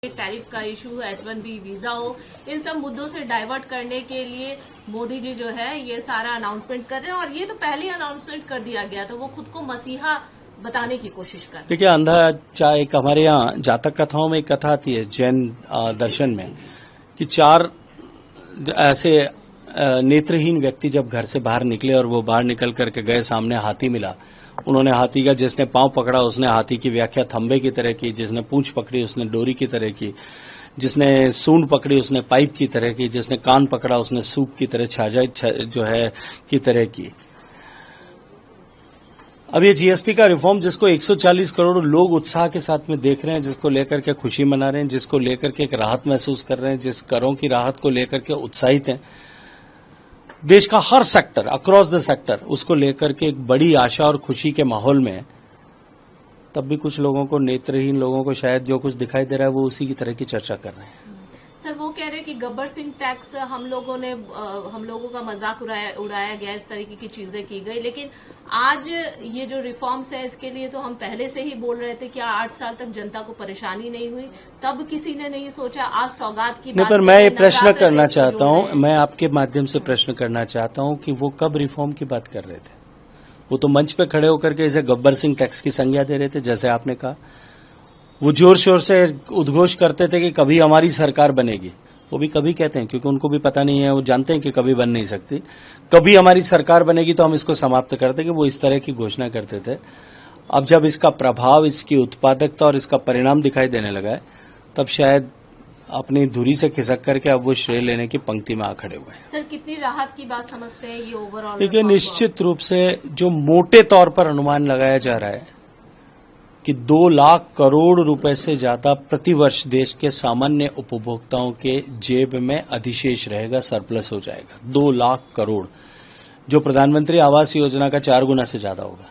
Tariff का issue, H1B visa हो, इन सब मुद्दों से डाइवर्ट करने के लिए मोदी जी जो है ये सारा अनाउंसमेंट कर रहे हैं। और ये तो पहले ही अनाउंसमेंट कर दिया गया था, वो खुद को मसीहा बताने की कोशिश कर रहे हैं। देखिए, अंधा चाहे एक हमारे यहाँ जातक कथाओं में एक कथा आती है जैन दर्शन में कि 4 ऐसे नेत्रहीन व्यक्ति जब घर से बाहर निकले और वो बाहर निकल करके गए, सामने हाथी मिला। उन्होंने हाथी का, जिसने पांव पकड़ा उसने हाथी की व्याख्या थंबे की तरह की, जिसने पूंछ पकड़ी उसने डोरी की तरह की, जिसने सूंड पकड़ी उसने पाइप की तरह की, जिसने कान पकड़ा उसने सूप की तरह छाजा जो है की तरह की। अब ये जीएसटी का रिफॉर्म जिसको 140 करोड़ लोग उत्साह के साथ में देख रहे हैं, जिसको लेकर के खुशी मना रहे हैं, जिसको लेकर के एक राहत महसूस कर रहे हैं, जिस करों की राहत को लेकर के उत्साहित हैं, देश का हर सेक्टर, अक्रॉस द सेक्टर, उसको लेकर के एक बड़ी आशा और खुशी के माहौल में, तब भी कुछ लोगों को, नेत्रहीन लोगों को शायद जो कुछ दिखाई दे रहा है वो उसी की तरह की चर्चा कर रहे हैं। सर, वो कह रहे हैं कि गब्बर सिंह टैक्स हम लोगों का मजाक उड़ाया गया, इस तरीके की चीजें की गई। लेकिन आज ये जो रिफॉर्म्स है इसके लिए तो हम पहले से ही बोल रहे थे कि 8 साल तक जनता को परेशानी नहीं हुई, तब किसी ने नहीं सोचा। आज सौगात की बात, पर मैं ये प्रश्न करना चाहता हूं, मैं आपके माध्यम से प्रश्न करना चाहता हूं कि वो कब रिफॉर्म की बात कर रहे थे? वो तो मंच पे खड़े होकर के इसे गब्बर सिंह टैक्स की संज्ञा दे रहे थे, जैसे आपने कहा। वो जोर शोर से उद्घोष करते थे कि कभी हमारी सरकार बनेगी। वो भी कभी कहते हैं क्योंकि उनको भी पता नहीं है, वो जानते हैं कि कभी बन नहीं सकती। कभी हमारी सरकार बनेगी तो हम इसको समाप्त कर देंगे, वो इस तरह की घोषणा करते थे। अब जब इसका प्रभाव, इसकी उत्पादकता और इसका परिणाम दिखाई देने लगा है, तब शायद अपनी धुरी से खिसक करके अब वो श्रेय लेने की पंक्ति में आ खड़े हुए हैं। सर, कितनी राहत की बात समझते हैं ये ओवरऑल? देखिए, निश्चित रूप से जो मोटे तौर पर अनुमान लगाया जा रहा है कि 2 लाख करोड़ रुपए से ज्यादा प्रतिवर्ष देश के सामान्य उपभोक्ताओं के जेब में अधिशेष रहेगा, सरप्लस हो जाएगा। 2 लाख करोड़, जो प्रधानमंत्री आवास योजना का 4 गुना से ज्यादा होगा।